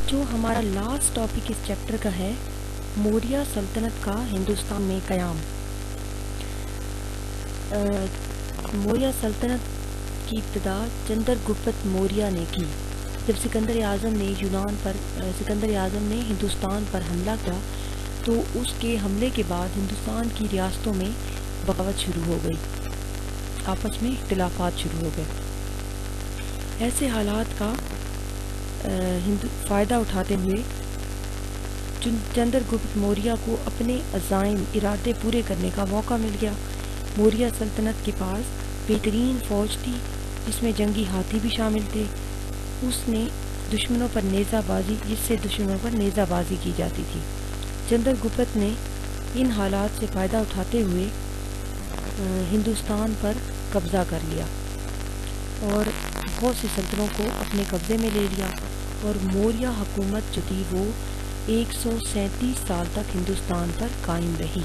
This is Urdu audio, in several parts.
جو ہمارا لاسٹ ٹاپک اس چیپٹر کا ہے موریہ سلطنت کا ہندوستان میں قیام۔ موریہ سلطنت کی ابتدا چندر گپت موریہ نے کی۔ جب سکندر اعظم نے ہندوستان پر حملہ کیا تو اس کے حملے کے بعد ہندوستان کی ریاستوں میں بغاوت شروع ہو گئی، آپس میں اختلافات شروع ہو گئے۔ ایسے حالات کا فائدہ اٹھاتے ہوئے چندر گپت موریہ کو اپنے عزائم ارادے پورے کرنے کا موقع مل گیا۔ موریہ سلطنت کے پاس بہترین فوج تھی جس میں جنگی ہاتھی بھی شامل تھے۔ جس سے دشمنوں پر نیزہ بازی کی جاتی تھی۔ چندر گپت نے ان حالات سے فائدہ اٹھاتے ہوئے ہندوستان پر قبضہ کر لیا اور بہت سی سلطنتوں کو اپنے قبضے میں لے لیا، اور موریہ حکومت جو تھی وہ 137 سال تک ہندوستان پر قائم رہی۔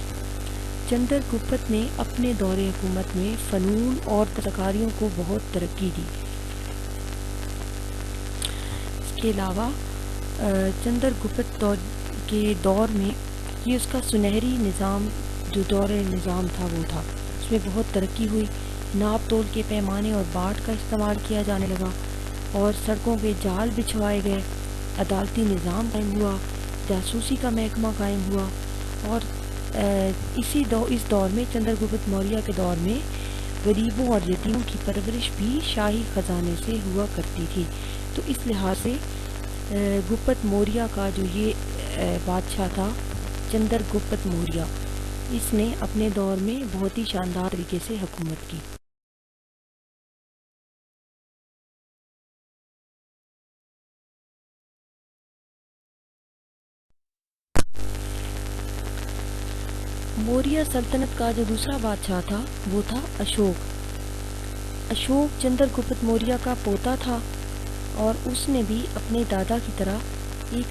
چندر گپت نے اپنے دور حکومت میں فنون اور دستکاریوں کو بہت ترقی دی۔ اس کے علاوہ چندر گپت کے دور میں یہ اس کا سنہری نظام جو دور نظام تھا وہ تھا، اس میں بہت ترقی ہوئی۔ ناپ تول کے پیمانے اور باٹ کا استعمال کیا جانے لگا اور سڑکوں پہ جال بچھوائے گئے، عدالتی نظام قائم ہوا، جاسوسی کا محکمہ قائم ہوا، اور اس دور میں چندر گپت موریہ کے دور میں غریبوں اور یتیموں کی پرورش بھی شاہی خزانے سے ہوا کرتی تھی۔ تو اس لحاظ سے گپت موریہ کا جو یہ بادشاہ تھا چندر گپت موریہ، اس نے اپنے دور میں بہت ہی شاندار طریقے سے حکومت کی۔ موریہ سلطنت کا جو دوسرا بادشاہ تھا وہ تھا اشوک۔ اشوک چندر گپت موریہ کا پوتا تھا اور اس نے بھی اپنے دادا کی طرح ایک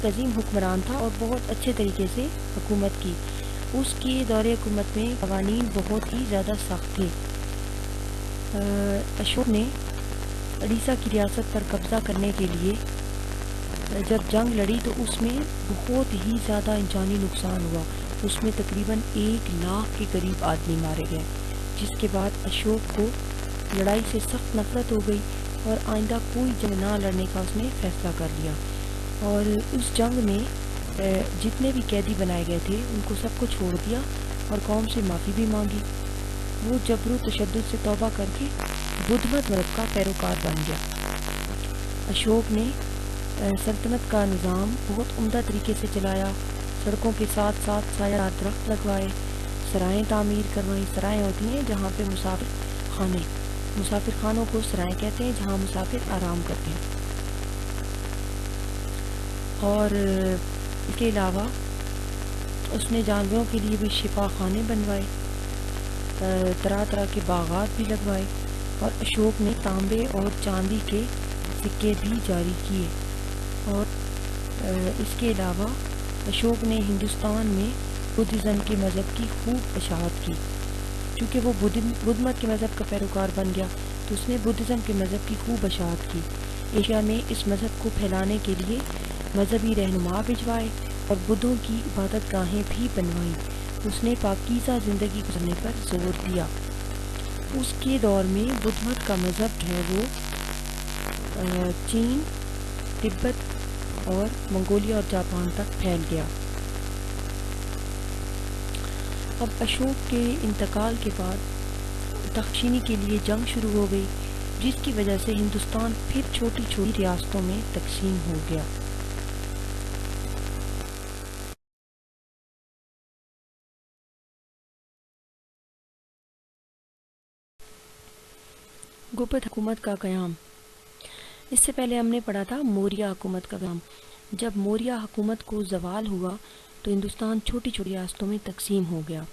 عظیم حکمران تھا اور بہت اچھے طریقے سے حکومت کی۔ اس کے دور حکومت میں قوانین بہت ہی زیادہ سخت تھے۔ اشوک نے اڑیسہ کی ریاست پر قبضہ کرنے کے لیے جب جنگ لڑی تو اس میں بہت ہی زیادہ انسانی نقصان ہوا، اس میں تقریباً 1 لاکھ کے قریب آدمی مارے گئے، جس کے بعد اشوک کو لڑائی سے سخت نفرت ہو گئی اور آئندہ کوئی جنگ نہ لڑنے کا اس نے فیصلہ کر لیا، اور اس جنگ میں جتنے بھی قیدی بنائے گئے تھے ان کو سب کو چھوڑ دیا اور قوم سے معافی بھی مانگی۔ وہ جبر و تشدد سے توبہ کر کے بدھ مت مذہب کا پیروکار بن گیا۔ اشوک نے سلطنت کا نظام بہت عمدہ طریقے سے چلایا، سڑکوں کے ساتھ ساتھ سایہ دار درخت لگوائے، سرائیں تعمیر کروائیں۔ سرائیں ہوتی ہیں جہاں پہ مسافر خانوں کو سرائیں کہتے ہیں، جہاں مسافر آرام کرتے ہیں۔ اور اس کے علاوہ اس نے جانوروں کے لیے بھی شفا خانے بنوائے، طرح طرح کے باغات بھی لگوائے، اور اشوک نے تانبے اور چاندی کے سکے بھی جاری کیے۔ اور اس کے علاوہ اشوک نے ہندوستان میں بدھزم کے مذہب کی خوب اشاعت کی، چونکہ وہ بدھ مت کے مذہب کا پیروکار بن گیا تو اس نے بدھزم کے مذہب کی خوب اشاعت کی۔ ایشیا میں اس مذہب کو پھیلانے کے لیے مذہبی رہنما بھجوائے اور بدھوں کی عبادت گاہیں بھی بنوائیں۔ اس نے پاکیزہ زندگی گزارنے پر زور دیا۔ اس کے دور میں بدھ مت کا مذہب ہے وہ چین، تبت اور منگولیا اور جاپان تک پھیل گیا۔ اب اشوک کے انتقال کے بعد تختشینی کے لیے جنگ شروع ہو گئی، جس کی وجہ سے ہندوستان پھر چھوٹی چھوٹی ریاستوں میں تقسیم ہو گیا۔ گپت حکومت کا قیام۔ اس سے پہلے ہم نے پڑھا تھا موریہ حکومت کا قیام۔ جب موریہ حکومت کو زوال ہوا تو ہندوستان چھوٹی چھوٹی ریاستوں میں تقسیم ہو گیا،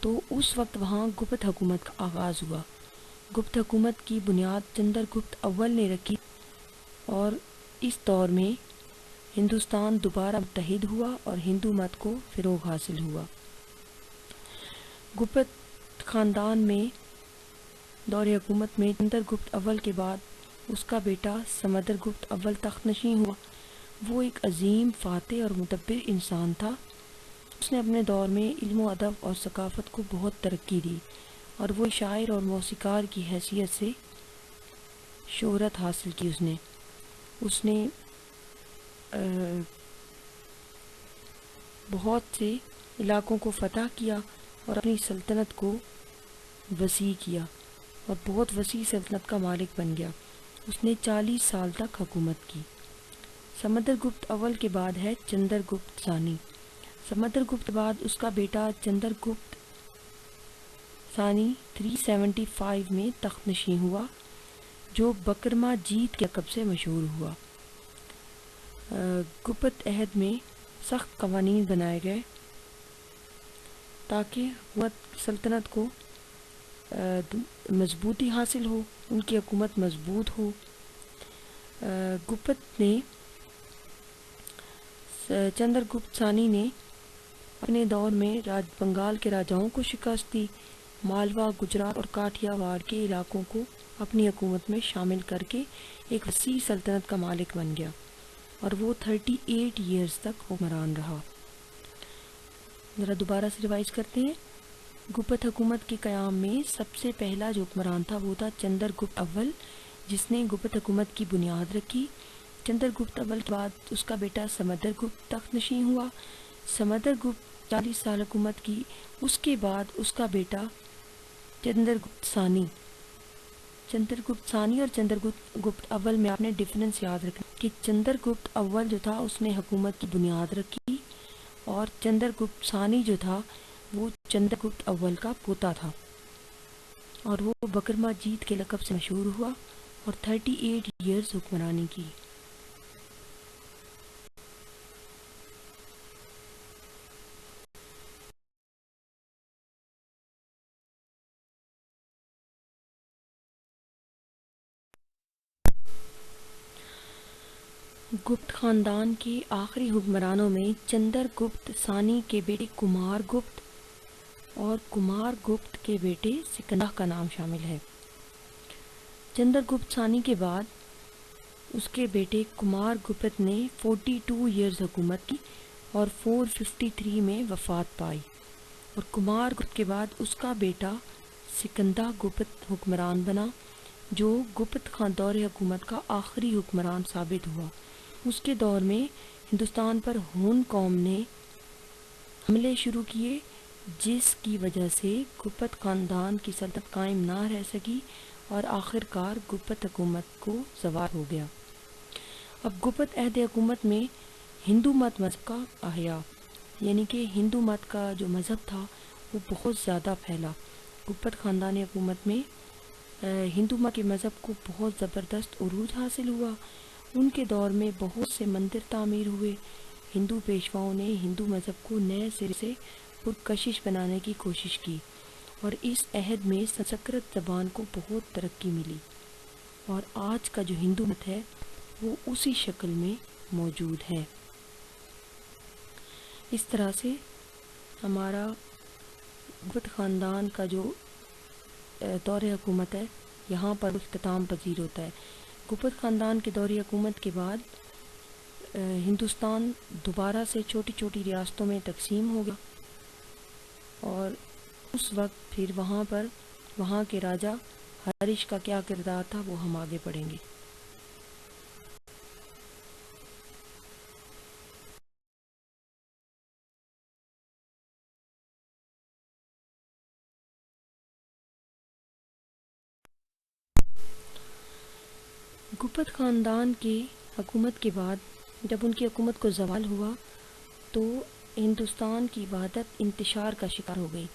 تو اس وقت وہاں گپت حکومت کا آغاز ہوا۔ گپت حکومت کی بنیاد چندر گپت اول نے رکھی اور اس دور میں ہندوستان دوبارہ متحد ہوا اور ہندو مت کو فروغ حاصل ہوا۔ گپت خاندان میں دور حکومت میں چندر گپت اول کے بعد اس کا بیٹا سمندر گپت اول تخت نشین ہوا۔ وہ ایک عظیم فاتح اور مدبر انسان تھا۔ اس نے اپنے دور میں علم و ادب اور ثقافت کو بہت ترقی دی، اور وہ شاعر اور موسیقار کی حیثیت سے شہرت حاصل کی۔ اس نے بہت سے علاقوں کو فتح کیا اور اپنی سلطنت کو وسیع کیا، اور بہت وسیع سلطنت کا مالک بن گیا۔ اس نے 40 سال تک حکومت کی۔ سمندر گپت اول کے بعد ہے چندر گپت ثانی۔ سمندر گپت بعد اس کا بیٹا چندر گپت ثانی 375 میں تخت نشین ہوا، جو بکرما جیت کے لقب سے مشہور ہوا۔ گپت عہد میں سخت قوانین بنائے گئے تاکہ سلطنت کو مضبوطی حاصل ہو، ان کی حکومت مضبوط ہو۔ گپت نے چندر گپت ثانی نے اپنے دور میں بنگال کے راجاؤں کو شکست دی، مالوا، گجرات اور کاٹھیا واڑ کے علاقوں کو اپنی حکومت میں شامل کر کے ایک وسیع سلطنت کا مالک بن گیا، اور وہ 38 ایئرز تک حکمران رہا۔ ذرا دوبارہ سے ریوائز کرتے ہیں۔ گپت حکومت کے قیام میں سب سے پہلا جو حکمران تھا وہ تھا چندر گپت اول، جس نے گپت حکومت کی بنیاد رکھی۔ چندر گپت اول کے بعد اس کا بیٹا سمندر گپت تخت نشین ہوا۔ سمندر گپت 40 سال حکومت کی۔ اس کے بعد اس کا بیٹا چندر گپت ثانی۔ چندر گپت ثانی اور چندر گپت اول میں آپ نے ڈفرینس یاد رکھنا کہ چندر گپت اول جو تھا اس نے حکومت کی بنیاد رکھی، اور چندر گپت ثانی جو تھا وہ چندر گپت اول کا پوتا تھا، اور وہ بکرما جیت کے لقب سے مشہور ہوا اور 38 ایئرز حکمرانی کی۔ گپت خاندان کے آخری حکمرانوں میں چندر گپت ثانی کے بیٹے کمار گپت اور کمار گپت کے بیٹے سکندہ کا نام شامل ہے۔ چندر گپت ثانی کے بعد اس کے بیٹے کمار گپت نے 42 ایئرز حکومت کی اور 453 میں وفات پائی، اور کمار گپت کے بعد اس کا بیٹا سکندہ گپت حکمران بنا، جو گپت دور حکومت کا آخری حکمران ثابت ہوا۔ اس کے دور میں ہندوستان پر ہون قوم نے حملے شروع کیے، جس کی وجہ سے گپت خاندان کی سلطنت قائم نہ رہ سکی، اور آخر کار گپت حکومت کو زوال ہو گیا۔ اب گپت عہد حکومت میں ہندو مذہب کا احیاء، یعنی کہ ہندو مت کا جو مذہب تھا وہ بہت زیادہ پھیلا۔ گپت خاندان حکومت میں ہندو مت کے مذہب کو بہت زبردست عروج حاصل ہوا۔ ان کے دور میں بہت سے مندر تعمیر ہوئے۔ ہندو پیشواؤں نے ہندو مذہب کو نئے سرے سے پرکشش بنانے کی کوشش کی، اور اس عہد میں سنسکرت زبان کو بہت ترقی ملی، اور آج کا جو ہندو مت ہے وہ اسی شکل میں موجود ہے۔ اس طرح سے ہمارا گپت خاندان کا جو دور حکومت ہے یہاں پر اختتام پذیر ہوتا ہے۔ گپت خاندان کے دور حکومت کے بعد ہندوستان دوبارہ سے چھوٹی چھوٹی ریاستوں میں تقسیم ہو گیا، اور اس وقت پھر وہاں کے راجا ہریش کا کیا کردار تھا وہ ہم آگے پڑھیں گے۔ گپت خاندان کے حکومت کے بعد جب ان کی حکومت کو زوال ہوا تو ہندوستان کی وحدت انتشار کا شکار ہو گئی،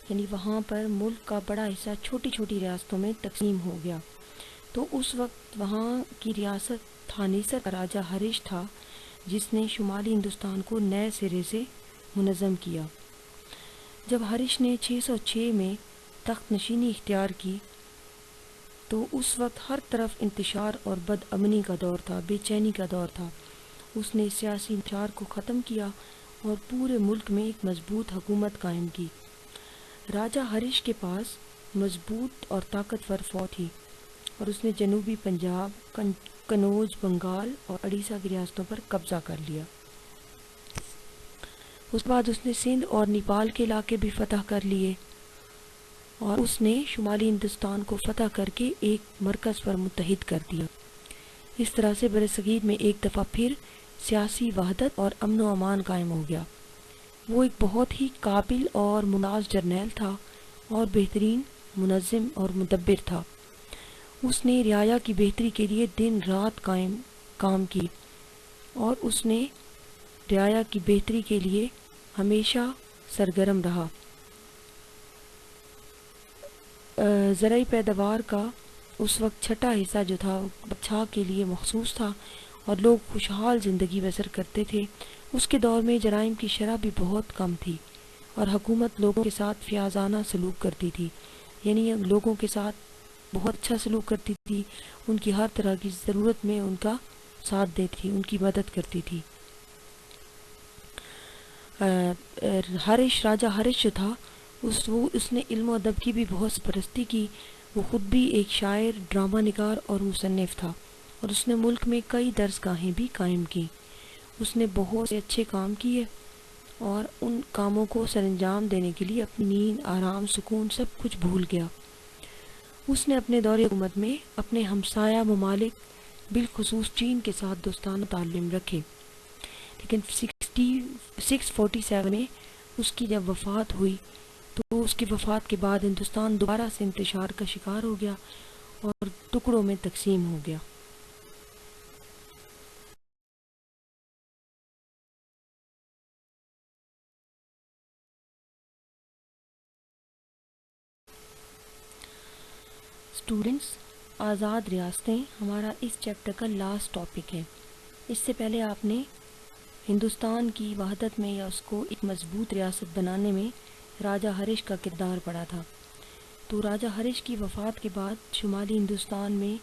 یعنی وہاں پر ملک کا بڑا حصہ چھوٹی چھوٹی ریاستوں میں تقسیم ہو گیا۔ تو اس وقت وہاں کی ریاست تھانیسر کا راجہ ہریش تھا، جس نے شمالی ہندوستان کو نئے سرے سے منظم کیا۔ جب ہریش نے 606 میں تخت نشینی اختیار کی تو اس وقت ہر طرف انتشار اور بد امنی کا دور تھا، بے چینی کا دور تھا۔ اس نے سیاسی انتشار کو ختم کیا اور پورے ملک میں ایک مضبوط حکومت قائم کی۔ راجہ ہریش کے پاس مضبوط اور طاقتور فوج تھی، اور اس نے جنوبی پنجاب، کنوج، بنگال اور اڑیسہ کی ریاستوں پر قبضہ کر لیا۔ اس کے بعد اس نے سندھ اور نیپال کے علاقے بھی فتح کر لیے، اور اس نے شمالی ہندوستان کو فتح کر کے ایک مرکز پر متحد کر دیا۔ اس طرح سے برصغیر میں ایک دفعہ پھر سیاسی وحدت اور امن و امان قائم ہو گیا۔ وہ ایک بہت ہی قابل اور ممتاز جرنیل تھا اور بہترین منظم اور مدبر تھا۔ اس نے رعایا کی بہتری کے لیے دن رات کام کی، اور اس نے رعایا کی بہتری کے لیے ہمیشہ سرگرم رہا۔ زرعی پیداوار کا اس وقت چھٹا حصہ جو تھا بادشاہ کے لیے مخصوص تھا، اور لوگ خوشحال زندگی بسر کرتے تھے۔ اس کے دور میں جرائم کی شرح بھی بہت کم تھی، اور حکومت لوگوں کے ساتھ فیاضانہ سلوک کرتی تھی، یعنی لوگوں کے ساتھ بہت اچھا سلوک کرتی تھی، ان کی ہر طرح کی ضرورت میں ان کا ساتھ دیتی تھی، ان کی مدد کرتی تھی۔ راجہ ہرش جو تھا اس نے علم و ادب کی بھی بہت سرپرستی کی۔ وہ خود بھی ایک شاعر، ڈرامہ نگار اور مصنف تھا، اور اس نے ملک میں کئی درسگاہیں بھی قائم کی۔ اس نے بہت سے اچھے کام کیے، اور ان کاموں کو سر انجام دینے کے لیے اپنی نیند، آرام، سکون سب کچھ بھول گیا۔ اس نے اپنے دور حکومت میں اپنے ہمسایہ ممالک بالخصوص چین کے ساتھ دوستانہ تعلق رکھے، لیکن 647 میں اس کی جب وفات ہوئی تو اس کی وفات کے بعد ہندوستان دوبارہ سے انتشار کا شکار ہو گیا اور ٹکڑوں میں تقسیم ہو گیا۔ اسٹوڈنٹس، آزاد ریاستیں ہمارا اس چیپٹر کا لاسٹ ٹاپک ہے۔ اس سے پہلے آپ نے ہندوستان کی وحدت میں یا اس کو ایک مضبوط ریاست بنانے میں راجہ ہرش کا کردار پڑا تھا۔ تو راجہ ہرش کی وفات کے بعد شمالی ہندوستان میں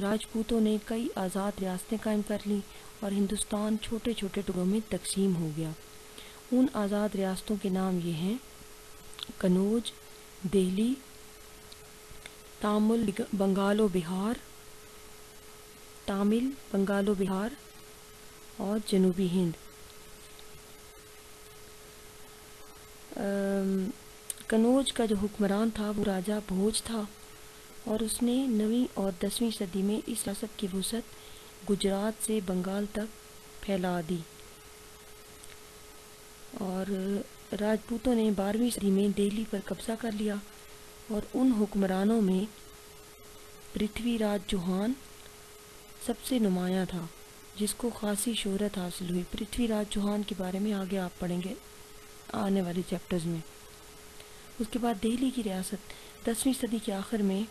راجپوتوں نے کئی آزاد ریاستیں قائم کر لیں، اور ہندوستان چھوٹے چھوٹے ٹکڑوں میں تقسیم ہو گیا۔ ان آزاد ریاستوں کے نام یہ ہیں: کنوج، دہلی، تامل بنگال و بہار اور جنوبی ہند۔ کنوج کا جو حکمران تھا وہ راجہ بھوج تھا، اور اس نے 9ویں اور 10ویں صدی میں اس ریاست کی وسعت گجرات سے بنگال تک پھیلا دی، اور راجپوتوں نے 12ویں صدی میں دہلی پر قبضہ کر لیا، اور ان حکمرانوں میں پرتھوی راج چوہان سب سے نمایاں تھا، جس کو خاصی شہرت حاصل ہوئی۔ پرتھوی راج چوہان کے بارے میں آگے آپ پڑھیں گے آنے والے چیپٹرز میں۔ اس کے بعد دہلی کی ریاست 10ویں صدی کے آخر میں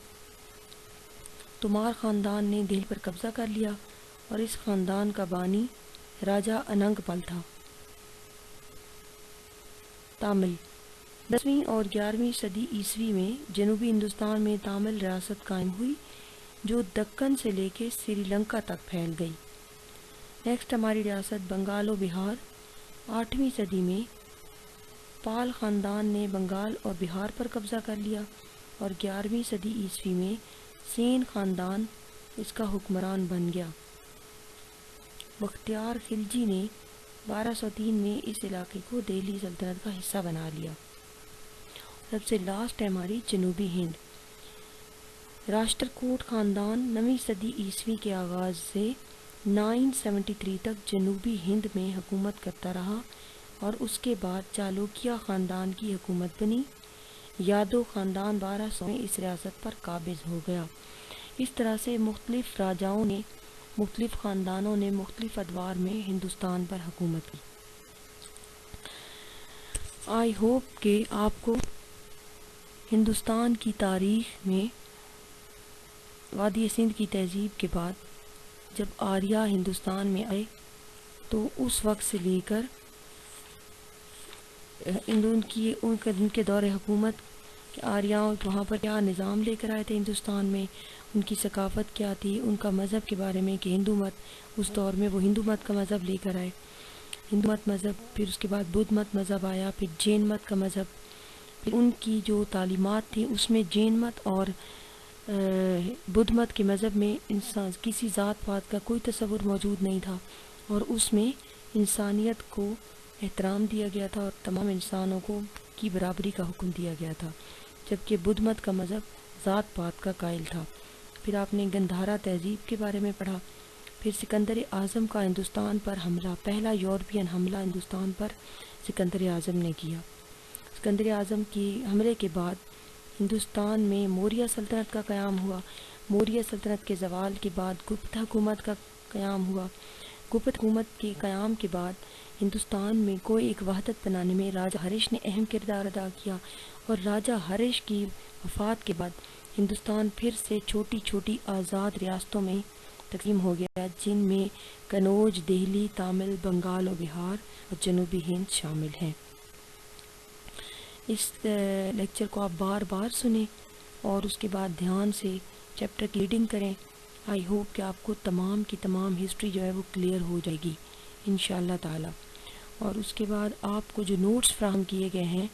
تومار خاندان نے دہلی پر قبضہ کر لیا، اور اس خاندان کا بانی راجہ اننگ پال تھا۔ تامل 10ویں اور 11ویں صدی عیسوی میں جنوبی ہندوستان میں تامل ریاست قائم ہوئی، جو دکن سے لے کے سری لنکا تک پھیل گئی۔ نیکسٹ ہماری ریاست بنگال و بہار۔ 8ویں صدی میں پال خاندان نے بنگال اور بہار پر قبضہ کر لیا، اور 11ویں صدی عیسوی میں سین خاندان اس کا حکمران بن گیا۔ بختیار خلجی نے 1203 میں اس علاقے کو دہلی سلطنت کا حصہ بنا لیا۔ سب سے لاسٹ ہے ہماری جنوبی ہند۔ راشٹرکوٹ خاندان 9ویں صدی عیسوی کے آغاز سے 973 تک جنوبی ہند میں حکومت کرتا رہا، اور اس کے بعد چالوکیہ خاندان کی حکومت بنی۔ یادو خاندان 1200 میں اس ریاست پر قابض ہو گیا۔ اس طرح سے مختلف راجاؤں نے، مختلف خاندانوں نے مختلف ادوار میں ہندوستان پر حکومت کی۔ آئی ہوپ کہ آپ کو ہندوستان کی تاریخ میں وادی سندھ کی تہذیب کے بعد جب آریہ ہندوستان میں آئے تو اس وقت سے لے کر ان کے دور حکومت کہ آریاؤں وہاں پر کیا نظام لے کر آئے تھے ہندوستان میں، ان کی ثقافت کیا تھی، ان کا مذہب کے بارے میں کہ ہندو مت، اس دور میں وہ ہندو مت کا مذہب لے کر آئے، ہندو مت مذہب، پھر اس کے بعد بدھ مت مذہب آیا، پھر جین مت کا مذہب، پھر ان کی جو تعلیمات تھی اس میں جین مت اور بدھ مت کے مذہب میں انسان کسی ذات پات کا کوئی تصور موجود نہیں تھا، اور اس میں انسانیت کو احترام دیا گیا تھا اور تمام انسانوں کو کی برابری کا حکم دیا گیا تھا، جبکہ بدھ مت کا مذہب ذات پات کا قائل تھا۔ پھر آپ نے گندھارا تہذیب کے بارے میں پڑھا۔ پھر سکندر اعظم کا ہندوستان پر حملہ، پہلا یورپین حملہ ہندوستان پر سکندر اعظم نے کیا۔ سکندر اعظم کی حملے کے بعد ہندوستان میں موریہ سلطنت کا قیام ہوا۔ موریہ سلطنت کے زوال کے بعد گپت حکومت کا قیام ہوا۔ گپت حکومت کے قیام کے بعد ہندوستان میں کوئی ایک وحدت بنانے میں راجہ ہرش نے اہم کردار ادا کیا، اور راجہ ہرش کی وفات کے بعد ہندوستان پھر سے چھوٹی چھوٹی آزاد ریاستوں میں تقسیم ہو گیا، جن میں کنوج، دہلی، تامل، بنگال و بہار اور جنوبی ہند شامل ہیں۔ اس لیکچر کو آپ بار بار سنیں اور اس کے بعد دھیان سے چیپٹر کی ریڈنگ کریں۔ آئی ہوپ کہ آپ کو تمام کی تمام ہسٹری جو ہے وہ کلیئر ہو جائے گی انشاءاللہ تعالی۔ اور اس کے بعد آپ کو جو نوٹس فراہم کیے گئے ہیں،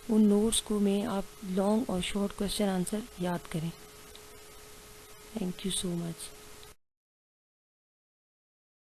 ان نوٹس کو میں آپ لانگ اور شارٹ کویشچن آنسر یاد کریں۔ Thank you so much.